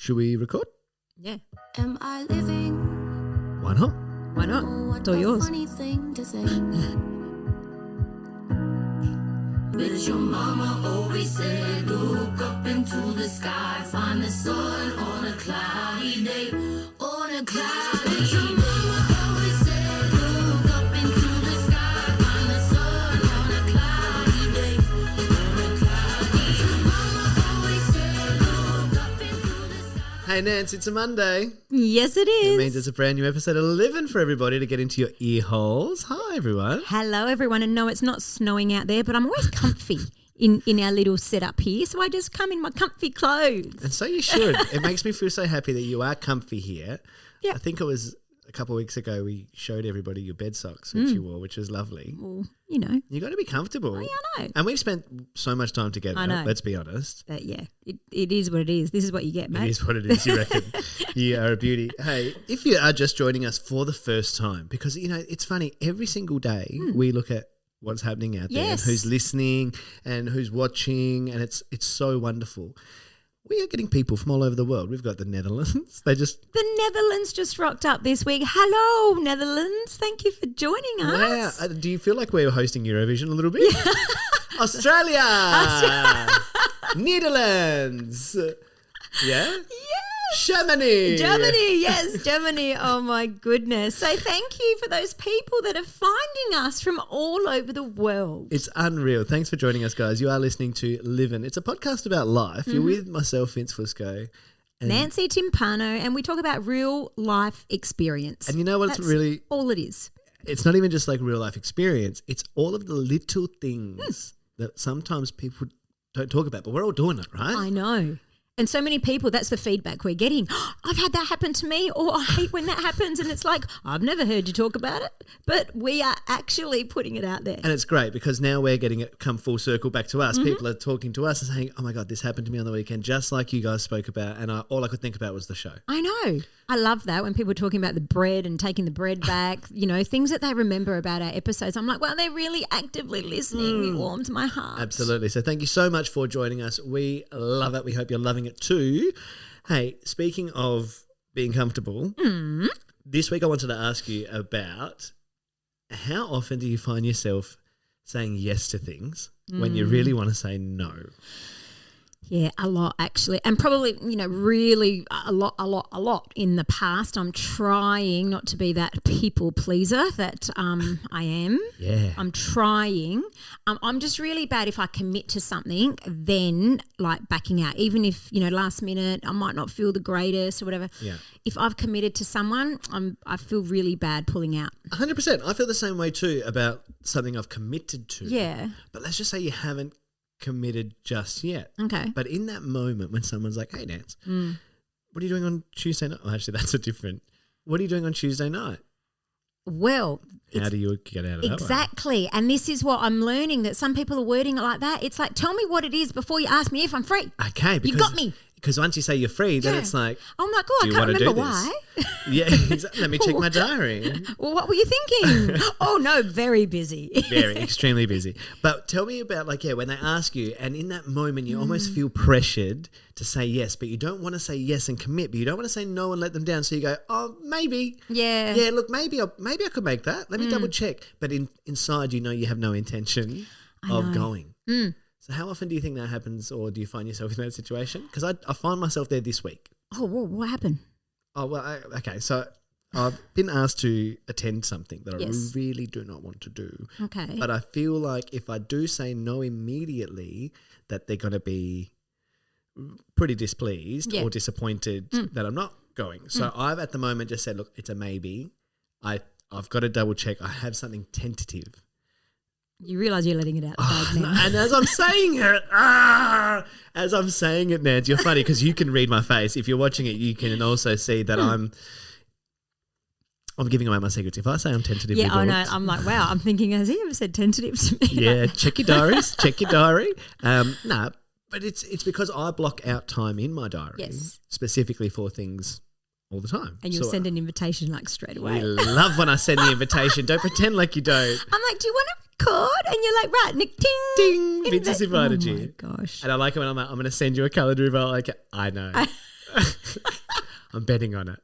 Should we record? Yeah. Am I living? Why not? Why not? It's all yours. Funny thing to say. But your mama always said, look up into the sky, find the sun on a cloudy day, on a cloudy day. Your mama always said, look up into the sky, find the sun on a cloudy day, on a cloudy day. Your mama always said, look up into the sky. Hey, Nance, it's a Monday. Yes, it is. It means it's a brand new episode of Livin for everybody to get into your ear holes. Hi, everyone. Hello, everyone. And no, it's not snowing out there, but I'm always comfy in our little setup here. So I just come in my comfy clothes. And so you should. It makes me feel so happy that you are comfy here. Yeah. I think it was a couple of weeks ago we showed everybody your bed socks, which you wore, which was lovely. Well, you know. You got to be comfortable. Oh, yeah, I know. And we've spent so much time together, I know. let's be honest. But yeah, it is what it is. This is what you get, mate. It is what it is, you reckon. You are a beauty. Hey, if you are just joining us for the first time, because, you know, it's funny, every single day we look at what's happening out there and Yes. who's listening and who's watching, and it's so wonderful. We are getting people from all over the world. We've got the Netherlands. The Netherlands just rocked up this week. Hello, Netherlands. Thank you for joining Wow. us. Do you feel like we're hosting Eurovision a little bit? Australia. Netherlands. Yeah? Germany. Germany, yes, Germany. Oh, my goodness. So thank you for those people that are finding us from all over the world. It's unreal. Thanks for joining us, guys. You are listening to Livin. It's a podcast about life. You're with myself, Vince Fusco. And, Nancy Timpano, and we talk about real life experience. and you know what's That's really, all it is. it's not even just like real life experience. It's all of the little things that sometimes people don't talk about, but we're all doing it, right? I know. And so many people, that's the feedback we're getting. I've had that happen to me, or I hate when that happens. And it's like, I've never heard you talk about it, but we are actually putting it out there. And it's great because now we're getting it come full circle back to us. People are talking to us and saying, oh my God, this happened to me on the weekend, just like you guys spoke about. And all I could think about was the show. I know. I love that when people are talking about the bread and taking the bread back, you know, things that they remember about our episodes. I'm like, well, they're really actively listening. It warms my heart. Absolutely. So thank you so much for joining us. We love it. We hope you're loving it too. Hey, speaking of being comfortable, this week I wanted to ask you about how often do you find yourself saying yes to things when you really want to say no? Yeah, a lot actually. And probably, you know, really a lot in the past. I'm trying not to be that people pleaser that I am. Yeah. I'm trying. I'm just really bad if I commit to something, then like backing out. Even if, you know, last minute I might not feel the greatest or whatever. Yeah. If I've committed to someone, I feel really bad pulling out. 100%. I feel the same way too about something I've committed to. Yeah. But let's just say you haven't committed just yet. Okay. But in that moment when someone's like, hey, Nance, what are you doing on Tuesday night? Oh, actually, that's a different. What are you doing on Tuesday night? Well, How do you get out of that one? exactly. And this is what I'm learning, that some people are wording it like that. It's like, tell me what it is before you ask me if I'm free. Okay. You got me. Because once you say you're free, then Yeah. it's like, I'm like, oh, do I you can't want to remember do why. this? Yeah, exactly. Let me check my diary. Well, what were you thinking? Oh, no, very busy. Very, extremely busy. But tell me about when they ask you and in that moment you almost feel pressured to say yes, but you don't want to say yes and commit, but you don't want to say no and let them down. So you go, oh, maybe. Yeah. Yeah, look, maybe I could make that. Let me double check. But inside you know you have no intention of going. So how often do you think that happens, or do you find yourself in that situation? Because I find myself there this week. Oh, well, what happened? Oh, well, okay. So I've been asked to attend something that Yes. I really do not want to do. Okay. But I feel like if I do say no immediately, that they're going to be pretty displeased Yeah. or disappointed that I'm not going. So I've at the moment just said, look, it's a maybe. I've got to double check. I have something tentative. You realise you're letting it out the bag now. And as I'm saying it, Nance, you're funny because you can read my face. If you're watching it, you can also see that I'm giving away my secrets. If I say I'm tentatively Yeah, I know. booked, I'm like, wow, I'm thinking, has he ever said tentative to me? yeah, check your diaries. Check your diary. No, but it's because I block out time in my diary Yes. specifically for things all the time. And you'll So send an invitation like straight we away. love when I send the invitation. Don't pretend like you don't. I'm like, do you want to record? And you're like, right, Nick, ding. Ding, Vince has invited Oh, you. my gosh. And I like it when I'm like, I'm going to send you a calendar invite. Like, I know. I'm betting on it.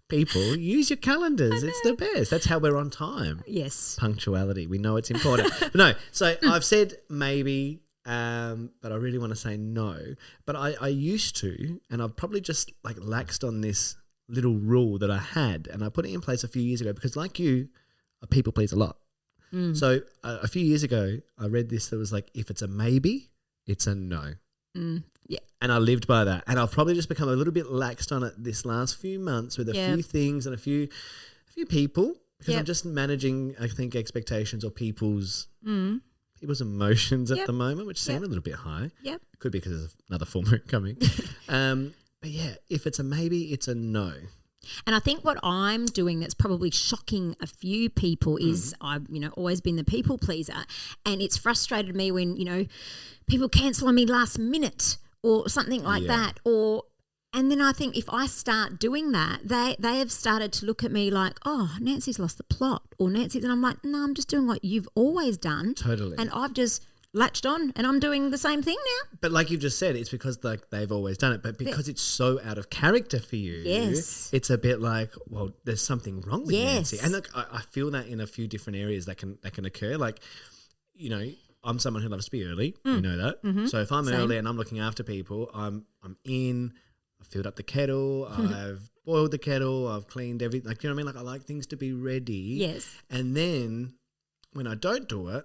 People, use your calendars. It's the best. That's how we're on time. Yes. Punctuality. We know it's important. But no, so I've said maybe, but I really want to say no. But I used to, and I've probably just like laxed on this little rule that I had, and I put it in place a few years ago because like you, I people please a lot. So a few years ago, I read this that was like, if it's a maybe, it's a no. Yeah. And I lived by that. And I've probably just become a little bit laxed on it this last few months with a few things and a few people because I'm just managing, I think, expectations or people's emotions at the moment, which seem a little bit high. Yep. Could be because there's another full moon coming. But yeah, if it's a maybe, it's a no. And I think what I'm doing that's probably shocking a few people is I've, always been the people pleaser, and it's frustrated me when, people cancel on me last minute or something like that. And then I think if I start doing that, they have started to look at me like, oh, Nancy's lost the plot, or Nancy's, and I'm like, no, I'm just doing what you've always done. Totally. And I've just latched on and I'm doing the same thing now. But like you've just said, it's because like they've always done it, but because it's so out of character for you, it's a bit like, well, there's something wrong with Nancy. And look, I feel that in a few different areas that can occur. Like, I'm someone who loves to be early. You know that. So if I'm early and I'm looking after people, I'm in. I've filled up the kettle. I've boiled the kettle. I've cleaned everything. Like, you know what I mean? Like, I like things to be ready. Yes. And then when I don't do it,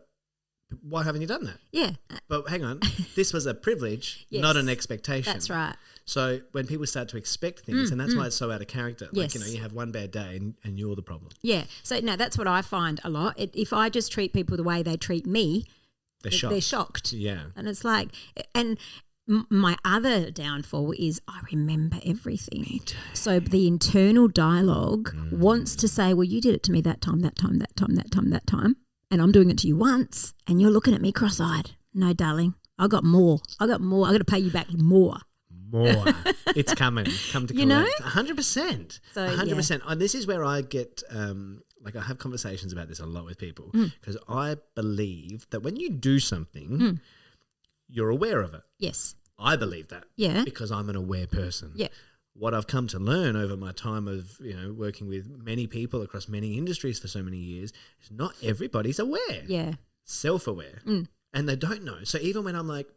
why haven't you done that? Yeah. But hang on, this was a privilege, not an expectation. That's right. So when people start to expect things, and that's why it's so out of character. Like, you have one bad day and you're the problem. Yeah. So, no, that's what I find a lot. If I just treat people the way they treat me, they're shocked. Yeah. And it's like, and my other downfall is I remember everything. Me too. So the internal dialogue wants to say, well, you did it to me that time. And I'm doing it to you once and you're looking at me cross-eyed. No, darling, I got more. I got to pay you back more. It's coming. Come to collect. 100%. So 100%. And this is where I get, I have conversations about this a lot with people because I believe that when you do something, you're aware of it. Yes. I believe that. Yeah. Because I'm an aware person. Yeah. What I've come to learn over my time of, working with many people across many industries for so many years is not everybody's aware. Yeah. Self-aware. And they don't know. So even when I'm like,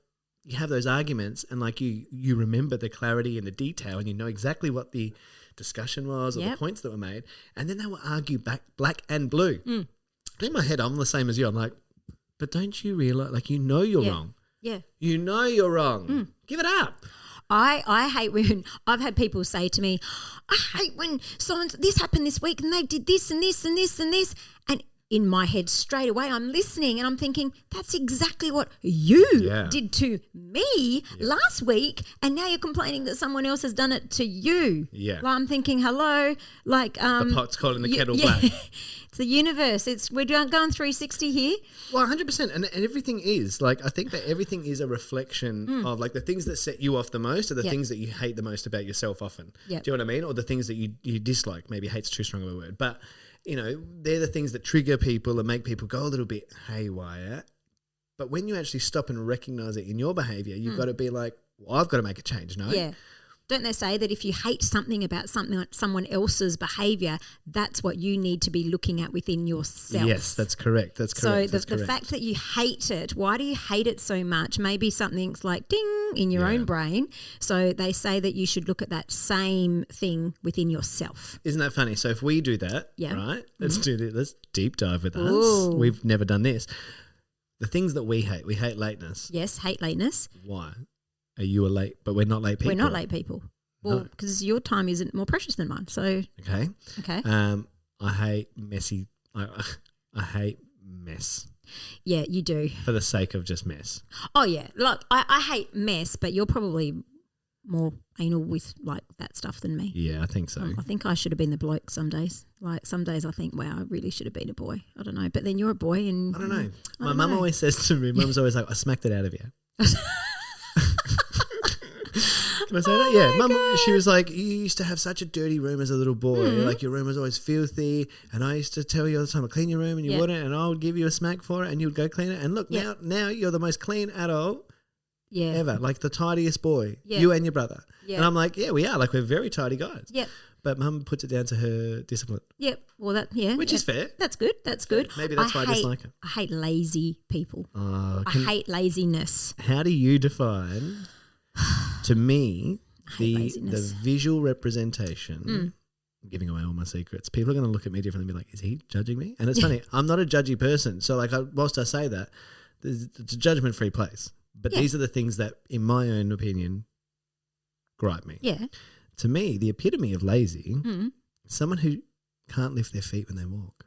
you have those arguments and like you remember the clarity and the detail and you know exactly what the discussion was or the points that were made, and then they will argue back black and blue. In my head, I'm the same as you. I'm like, but don't you realize, like, you're wrong. Yeah. You know you're wrong. Give it up. I hate when I've had people say to me, I hate when this happened this week and they did this and this and this and this. And in my head straight away, I'm listening and I'm thinking, that's exactly what you did to me last week. And now you're complaining that someone else has done it to you. Yeah. Like, I'm thinking, hello, like the pot's calling the kettle black. It's the universe. We're going 360 here. Well, 100%. And everything is like, I think that everything is a reflection of like the things that set you off the most are the things that you hate the most about yourself often. Do you know what I mean? Or the things that you dislike. Maybe hate's too strong of a word. But they're the things that trigger people and make people go a little bit haywire. But when you actually stop and recognize it in your behavior, you've got to be like, well, I've got to make a change, no? Yeah. Don't they say that if you hate something about someone else's behavior, that's what you need to be looking at within yourself? Yes, that's correct. So the fact that you hate it, why do you hate it so much? Maybe something's like ding in your own brain. So they say that you should look at that same thing within yourself. Isn't that funny? So if we do that, right? Let's do this. Let's deep dive with us. We've never done this. The things that we hate lateness. Yes, hate lateness. Why? Are you late? But we're not late people. We're not late people. Well, because your time isn't more precious than mine. So okay. I hate messy. I hate mess. Yeah, you do. For the sake of just mess. Oh yeah, like I hate mess, but you're probably more anal with like that stuff than me. Yeah, I think so. I think I should have been the bloke some days. Like some days I think, wow, I really should have been a boy. I don't know, but then you're a boy, and I don't know. My mum always says to me, Mum's always like, I smacked it out of you. Can I say that? Yeah. Mum, she was like, you used to have such a dirty room as a little boy. Like your room was always filthy. And I used to tell you all the time to clean your room and you wouldn't. And I would give you a smack for it and you would go clean it. And look, now you're the most clean adult ever. Like the tidiest boy. You and your brother. Yeah. And I'm like, yeah, we are. Like, we're very tidy guys. Yep. But Mum puts it down to her discipline. Yep. Well, Which is fair. That's good. That's good. Maybe that's why I dislike her. I hate lazy people. Oh, I hate laziness. how do you define, to me, the laziness. visual representation? I'm giving away all my secrets. People are going to look at me differently and be like, is he judging me? And it's funny, I'm not a judgy person. So, like, whilst I say that, it's a judgment-free place. But these are the things that, in my own opinion, gripe me. Yeah. To me, the epitome of lazy, someone who can't lift their feet when they walk.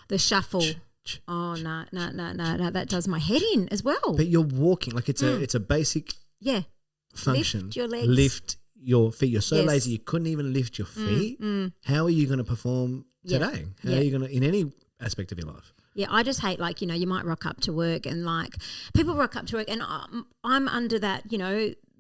The shuffle. Oh, no. That does my head in as well. But you're walking. Like, it's a basic function. Lift your legs. Lift your feet. You're so Yes. lazy you couldn't even lift your feet. How are you going to perform today? How are you going to, in any aspect of your life? Yeah, I just hate, like, you might rock up to work and, like, people rock up to work and I'm under that,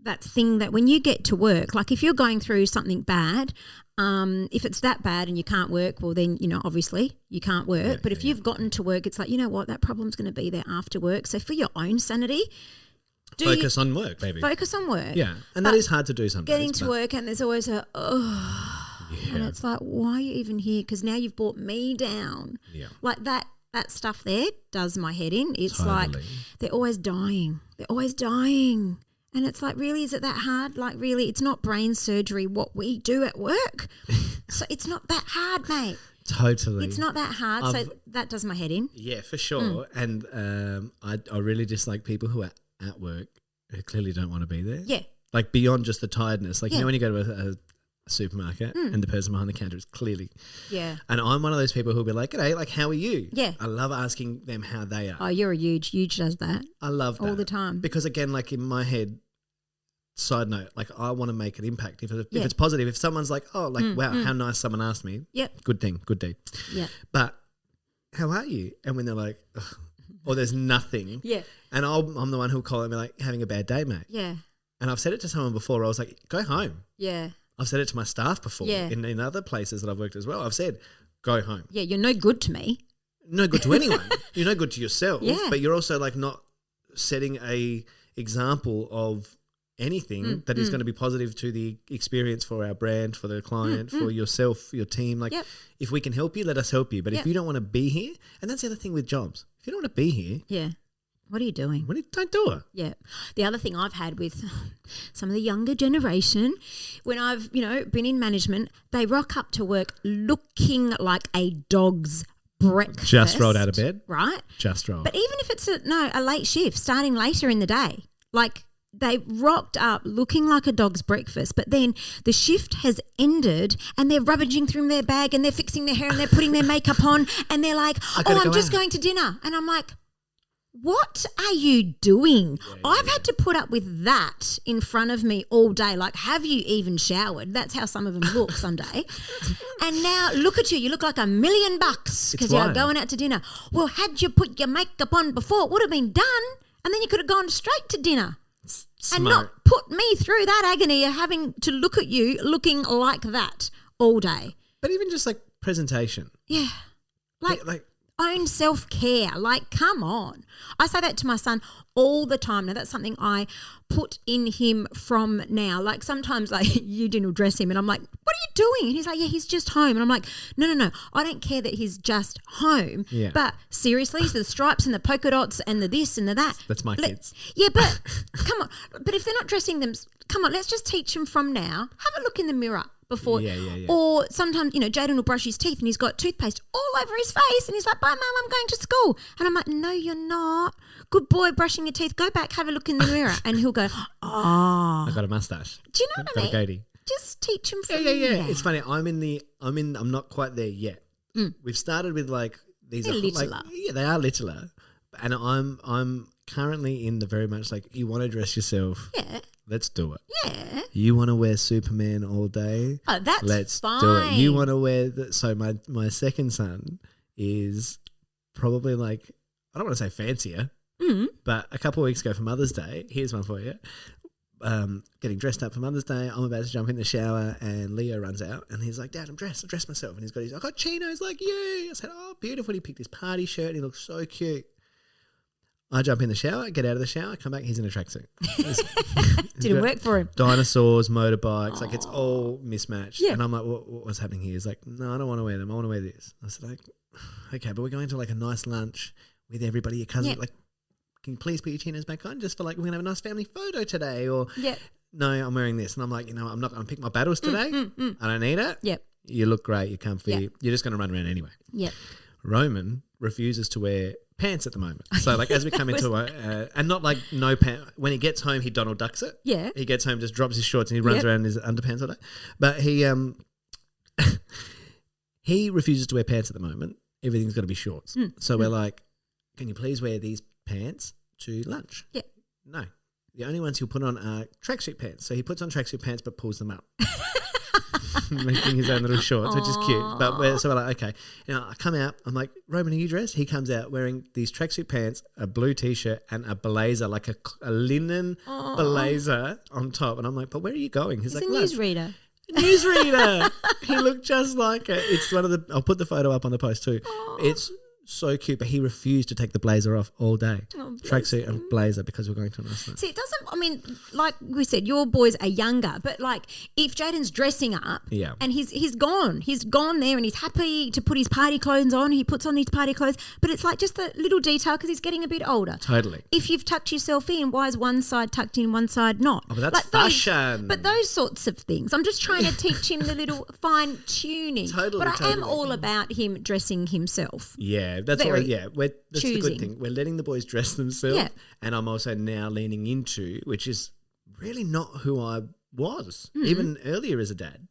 that thing that when you get to work, like if you're going through something bad, if it's that bad and you can't work, well then, obviously you can't work. But if you've gotten to work, it's like, you know what, that problem's going to be there after work. So for your own sanity, focus on work, baby. Focus on work. Yeah, and that is hard to do sometimes. Getting to work and there's always and it's like, why are you even here? Because now you've brought me down. Yeah. Like that stuff there does my head in. It's like they're always dying. They're always dying. And it's like, really, is it that hard? Like, really, it's not brain surgery what we do at work. So it's not that hard, mate. Totally. It's not that hard. So that does my head in. Yeah, for sure. And I really dislike people who are at work who clearly don't want to be there. Yeah. Like beyond just the tiredness. Like, when you go to a supermarket and the person behind the counter is clearly. Yeah. And I'm one of those people who'll be like, g'day, like, how are you? Yeah. I love asking them how they are. Oh, you're a huge does that. I love that. All the time. Because again, like in my head, side note, like I want to make an impact. If it's positive, if someone's like, oh, like, wow, how nice someone asked me. Yep. Good thing, good deed. Yeah. But how are you? And when they're like, ugh, or there's nothing. Yeah. And I'm the one who'll call it and be like, having a bad day, mate. Yeah. And I've said it to someone before. I was like, go home. Yeah. I've said it to my staff before. Yeah. In other places that I've worked as well. I've said, go home. Yeah, you're no good to me. No good to anyone. You're no good to yourself. Yeah. But you're also like not setting a example of anything that is going to be positive to the experience for our brand, for the client, for yourself, your team. Like, if we can help you, let us help you. But if you don't want to be here, and that's the other thing with jobs, if you don't want to be here, what are you doing? Don't do it. Yeah. The other thing I've had with some of the younger generation, when I've, been in management, they rock up to work looking like a dog's breakfast. Just rolled out of bed. Right? Just rolled. But even if it's a late shift, starting later in the day, like they rocked up looking like a dog's breakfast, but then the shift has ended and they're rummaging through their bag and they're fixing their hair and they're putting their makeup on and they're like, I'm just going to dinner. And I'm like, what are you doing? I've had to put up with that in front of me all day. Like, have you even showered? That's how some of them look Sunday. And now look at you. You look like $1 million because you're going out to dinner. Well, had you put your makeup on before, it would have been done. And then you could have gone straight to dinner. Smart. And not put me through that agony of having to look at you looking like that all day. But even just like presentation. Yeah. Like own self-care. Like, come on. I say that to my son all the time. Now, that's something I put in him from now. Like, sometimes, like, Eugene will dress him and I'm like, what are you doing? And he's like, yeah, he's just home. And I'm like, no. I don't care that he's just home. Yeah. But seriously, the stripes and the polka dots and the this and the that. That's my kids. Yeah, but come on. But if they're not dressing them, come on, let's just teach them from now. Have a look in the mirror before. Yeah. Or sometimes, Jaden will brush his teeth and he's got toothpaste all over his face and he's like, bye, Mum, I'm going to school. And I'm like, no, you're not. Good boy, brushing your teeth. Go back, have a look in the mirror. And he'll go, oh. I got a mustache. Do you know what I mean? Got a goatee. Just teach him from Yeah. It's funny. I'm not quite there yet. We've started with like, these They're are littler. like, they are littler. And I'm currently in the very much like, you want to dress yourself. Yeah. Let's do it. Yeah. You want to wear Superman all day? Oh, that's Let's fine. do it. You want to wear so my second son is probably like, I don't want to say fancier, but a couple of weeks ago for Mother's Day, here's one for you. Getting dressed up for Mother's Day. I'm about to jump in the shower and Leo runs out and he's like, Dad, I'm dressed. I dressed myself. And I got chinos like you. I said, oh, beautiful. He picked his party shirt and he looked so cute. I jump in the shower, get out of the shower, come back, he's in a tracksuit. Didn't work for him. Dinosaurs, motorbikes, like it's all mismatched. Yeah. And I'm like, what's happening here? He's like, no, I don't want to wear them. I want to wear this. I said, like, okay, but we're going to like a nice lunch with everybody, your cousin. Like, can you please put your chinos back on just for like, we're going to have a nice family photo today? Or, no, I'm wearing this. And I'm like, I'm not going to pick my battles today. I don't need it. Yep. You look great. You're comfy. Yep. You're just going to run around anyway. Yep. Roman refuses to wear pants at the moment. So like as we come into and not like no pants. When he gets home, he Donald Ducks it. Yeah. He gets home, just drops his shorts and he runs around in his underpants all day. But he he refuses to wear pants at the moment. Everything's got to be shorts. So we're like, can you please wear these pants to lunch? Yeah. No. The only ones he'll put on are tracksuit pants. So he puts on tracksuit pants but pulls them up. Making his own little shorts, which is cute. But so we're like, okay. Now I come out, I'm like, Roman, are you dressed? He comes out wearing these tracksuit pants, a blue t-shirt and a blazer, like a linen blazer on top. And I'm like, but where are you going? He's like, a newsreader. Newsreader. He looked just like it. It's one of the, I'll put the photo up on the post too. It's so cute, but he refused to take the blazer off all day. Tracksuit and blazer because we're going to a nice lunch. See, it doesn't, I mean, like we said, your boys are younger, but like if Jaden's dressing up and he's gone there and he's happy to put his party clothes on, he puts on his party clothes, but it's like just a little detail because he's getting a bit older. Totally. If you've tucked yourself in, why is one side tucked in, one side not? Oh, but that's like fashion. But those sorts of things. I'm just trying to teach him the little fine tuning. Totally. But I am all about him dressing himself. Yeah. That's Very that's the good thing. We're letting the boys dress themselves, and I'm also now leaning into, which is really not who I was even earlier as a dad.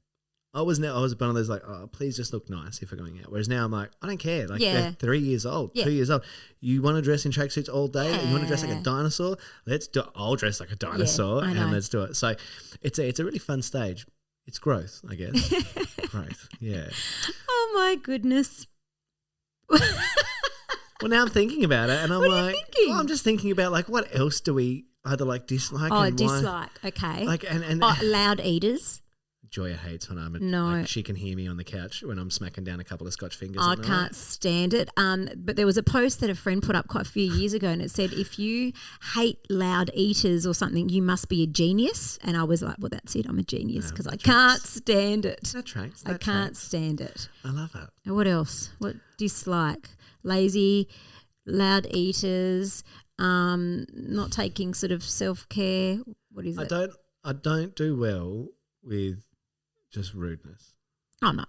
I was one of those like, oh, please just look nice if we're going out. Whereas now I'm like, I don't care. Like they're 3 years old, 2 years old. You want to dress in tracksuits all day? You want to dress like a dinosaur? Let's do it. I'll dress like a dinosaur and let's do it. So it's a really fun stage. It's growth, I guess. Growth, yeah. Oh my goodness. Well, now I'm thinking about it, and I'm what like, are you thinking? I'm just thinking about like, what else do we either like dislike? Oh, and dislike. Why? Okay. Like and loud eaters. Joya hates when I'm like, she can hear me on the couch when I'm smacking down a couple of Scotch fingers. I can't stand it. But there was a post that a friend put up quite a few years ago, and it said, if you hate loud eaters or something, you must be a genius. And I was like, well, that's it. I'm a genius because I can't stand it. That tracks. I can't stand it. I love it. And what else? What dislike? Lazy, loud eaters, not taking sort of self-care. What is it? I don't do well with just rudeness. Oh, no.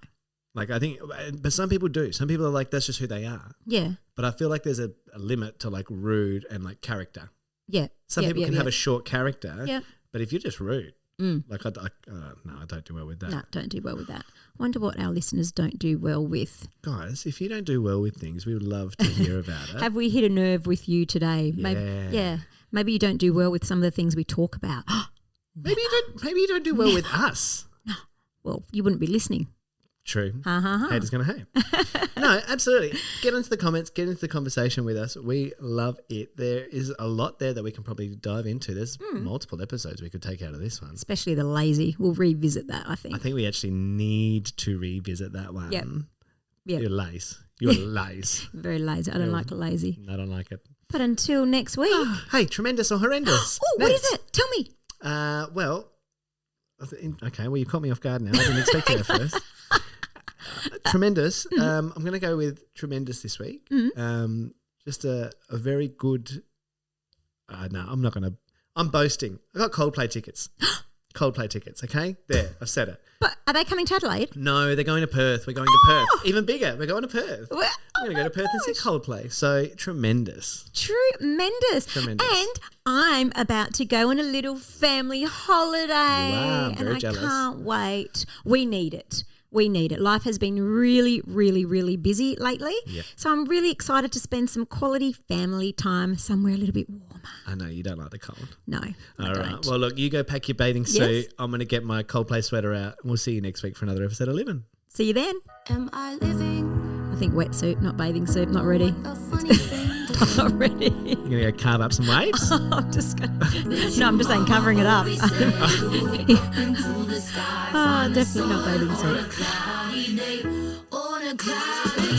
Like I think, but some people do. Some people are like, that's just who they are. Yeah. But I feel like there's a limit to like rude and like character. Yeah. Some people can have a short character. Yeah. But if you're just rude, like no, I don't do well with that. No, don't do well with that. Wonder what our listeners don't do well with. Guys, if you don't do well with things, we would love to hear about it. Have we hit a nerve with you today? Yeah. Maybe you don't do well with some of the things we talk about. Maybe you don't do well with us. No. Well, you wouldn't be listening. True. Haters gonna hate. No, absolutely. Get into the comments. Get into the conversation with us. We love it. There is a lot there that we can probably dive into. There's multiple episodes we could take out of this one. Especially the lazy. We'll revisit that, I think. I think we actually need to revisit that one. Yep. You're lazy. You're lazy. Very lazy. I don't like lazy. I don't like it. But until next week. Hey, tremendous or horrendous? Oh, what is it? Tell me. Well, okay. Well, you caught me off guard now. I didn't expect it at first. Tremendous. I'm going to go with tremendous this week. Just a very good. No, I'm not going to. I'm boasting. I got Coldplay tickets. Coldplay tickets. Okay, there. I've said it. But are they coming to Adelaide? No, they're going to Perth. We're going to Perth. Even bigger. We're going to Perth. We're going to go to Perth and see Coldplay. So tremendous. Tremendous. Tremendous. And I'm about to go on a little family holiday. Wow, very and jealous. I can't wait. We need it. We need it. Life has been really, really, really busy lately. Yep. So I'm really excited to spend some quality family time somewhere a little bit warmer. I know you don't like the cold. No, All I right. don't. Well, look, you go pack your bathing suit. Yes. I'm going to get my Coldplay sweater out. We'll see you next week for another episode of Livin. See you then. Am I living I think wetsuit, not bathing suit. Not ready. a funny thing? Not ready. You're going to go carve up some waves? I'm just going No, I'm just saying covering it up. Definitely not bathing suit. On a cloudy day, on a cloudy